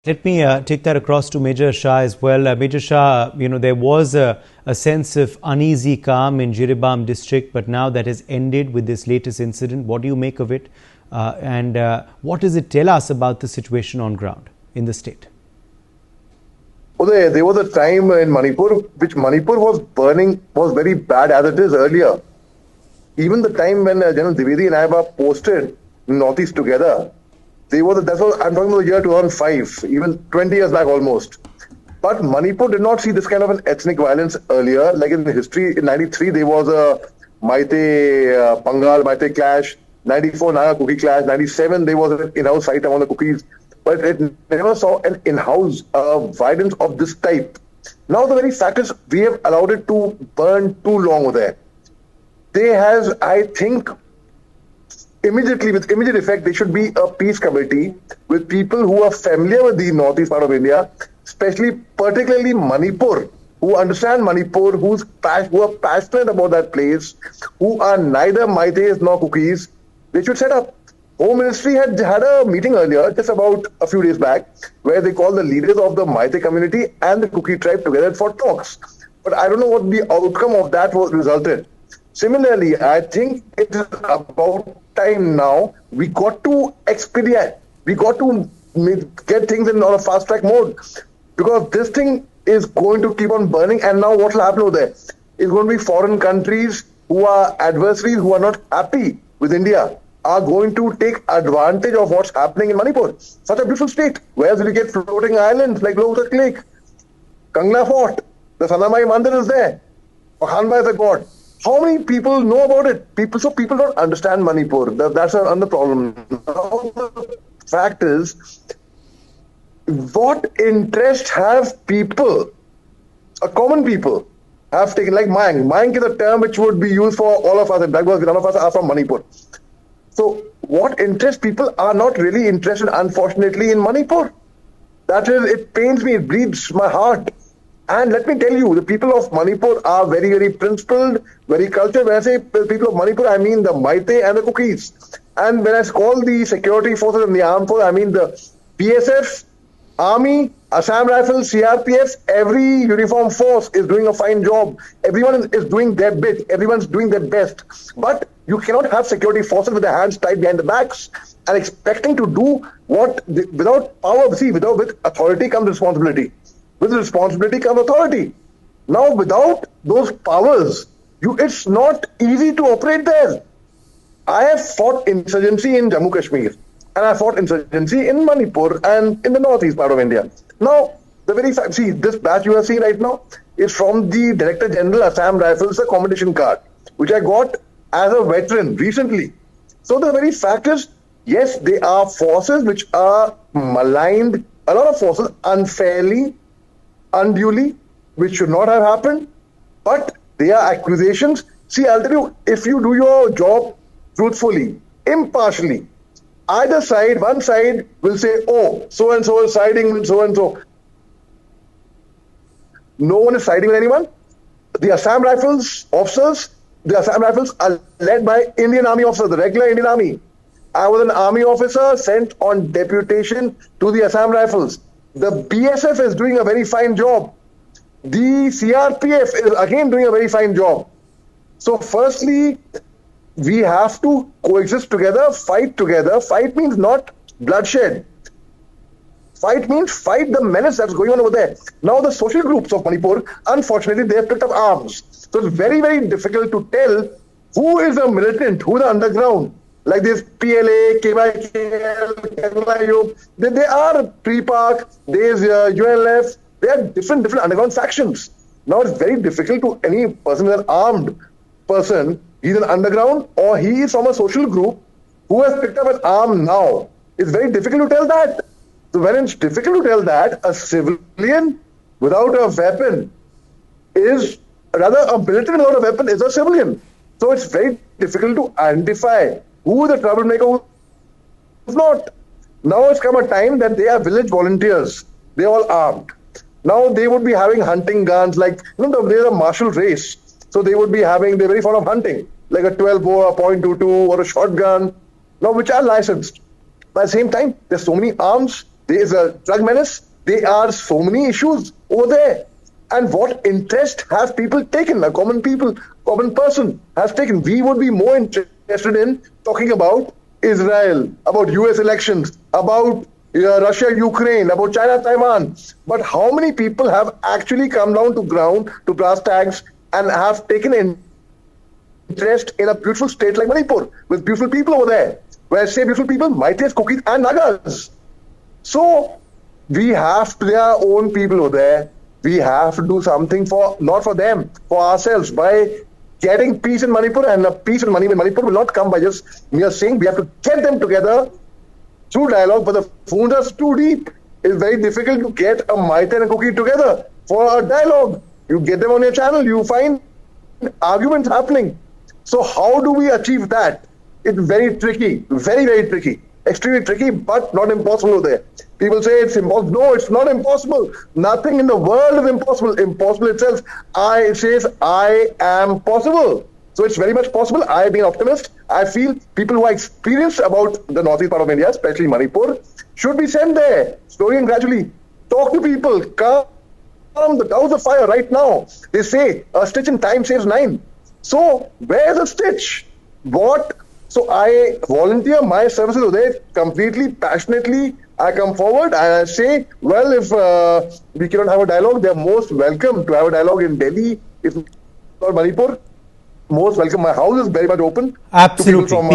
Let me take that across to Major Shah as well. Major Shah, there was a sense of uneasy calm in Jiribam district, but now that has ended with this latest incident. What do you make of it? And what does it tell us about the situation on ground in the state? There was a time in Manipur which Manipur was burning, was very bad as it is earlier. Even the time when General Dwivedi and I were posted in Northeast together, that's what I'm talking about the year 2005, even 20 years back almost. But Manipur did not see this kind of an ethnic violence earlier. Like in history, in 93, there was a Maite Pangal, Maite clash. 94, Naga Cookie clash. 97, there was an in-house fight among the cookies. But it never saw an in-house violence of this type. Now the very fact is, we have allowed it to burn too long there. They has, I think, immediately, with immediate effect, there should be a peace committee with people who are familiar with the northeast part of India, particularly Manipur, who understand Manipur, who are passionate about that place, who are neither Maites nor cookies. They should set up. Home Ministry had a meeting earlier, just about a few days back, where they called the leaders of the Maite community and the Cookie tribe together for talks. But I don't know what the outcome of that was resulted. Similarly, I think it is about time now. We got to expedite. We got to get things in on a fast track mode, because this thing is going to keep on burning. And now what will happen over there? It's going to be foreign countries who are adversaries, who are not happy with India, are going to take advantage of what's happening in Manipur. Such a beautiful state. Where will you get floating islands like Lotus Lake, Kangla Fort, the Sanamai Mandir is there, Hanba is a god. How many people know about it? People don't understand Manipur. That's another problem. Now, the fact is, what interest have people, common people, have taken, like Mayang. Mayang is a term which would be used for all of us, because none of us are from Manipur. So, what interest people are not really interested, unfortunately, in Manipur. That is, it pains me, it bleeds my heart. And let me tell you, the people of Manipur are very, very principled, very cultured. When I say people of Manipur, I mean the Maite and the Cookies. And when I call the security forces and the armed forces, I mean the BSF, Army, Assam Rifles, CRPF, every uniform force is doing a fine job. Everyone is doing their bit. Everyone's doing their best. But you cannot have security forces with their hands tied behind the backs and expecting to do without power. See, with authority comes responsibility. With responsibility comes authority. Now, without those powers, it's not easy to operate there. I have fought insurgency in Jammu Kashmir, and I fought insurgency in Manipur and in the northeast part of India. Now, the very fact, see, this badge you are seeing right now is from the Director General Assam Rifles, a commendation card, which I got as a veteran recently. So the very fact is, yes, there are forces which are maligned, a lot of forces unfairly, unduly, which should not have happened, but they are accusations. See, I'll tell you, if you do your job truthfully, impartially, either side, one side will say, oh, so-and-so is siding with so-and-so. No one is siding with anyone. The Assam Rifles officers, the Assam Rifles are led by Indian Army officers, the regular Indian Army. I was an army officer sent on deputation to the Assam Rifles. The BSF is doing a very fine job. The CRPF is again doing a very fine job. So firstly, we have to coexist together, fight together. Fight means not bloodshed. Fight means fight the menace that's going on over there. Now the social groups of Manipur, unfortunately, they have picked up arms. So it's very, very difficult to tell who is a militant, who is the underground. Like this PLA, KYKL, Kerala, they are Pre-Park, there's UNLF, they are different underground factions. Now it's very difficult to any person, an armed person, he's an underground or he is from a social group who has picked up an arm now. It's very difficult to tell that. So when it's difficult to tell that, a civilian without a weapon is, rather a militant without a weapon is a civilian. So it's very difficult to identify who is the troublemaker, who's not. Now it's come a time that they are village volunteers. They're all armed. Now they would be having hunting guns, like, there's a martial race. So they would be they're very fond of hunting, like a 12 bore, a .22 or a shotgun, now which are licensed. But at the same time, there's so many arms, There is a drug menace. There are so many issues over there. And what interest have people taken? A common person has taken. We would be more interested in talking about Israel, about US elections, about Russia, Ukraine, about China, Taiwan. But how many people have actually come down to ground, to brass tacks, and have taken interest in a beautiful state like Manipur, with beautiful people over there? Where I say beautiful people, mightiest cookies and Nagas. So we have to, their own people over there. We have to do something for, not for them, for ourselves, by getting peace in Manipur. And a peace in Manipur will not come by just mere saying. We have to get them together through dialogue, but the wounds are too deep. It's very difficult to get a Maita and a cookie together for a dialogue. You get them on your channel, you find arguments happening. So how do we achieve that? It's very tricky, very, very tricky. Extremely tricky, but not impossible there. People say it's impossible. No, it's not impossible. Nothing in the world is impossible. Impossible itself, it says, I am possible. So it's very much possible. I've been optimist. I feel people who are experienced about the northeast part of India, especially Manipur, should be sent there slowly and gradually. Talk to people. Calm the douse of fire right now. They say a stitch in time saves 9. So where's the stitch? What? So I volunteer my services today completely, passionately. I come forward and I say, well, if we cannot have a dialogue, they're most welcome to have a dialogue in Delhi, if not Manipur. Most welcome. My house is very much open. Absolutely. To people from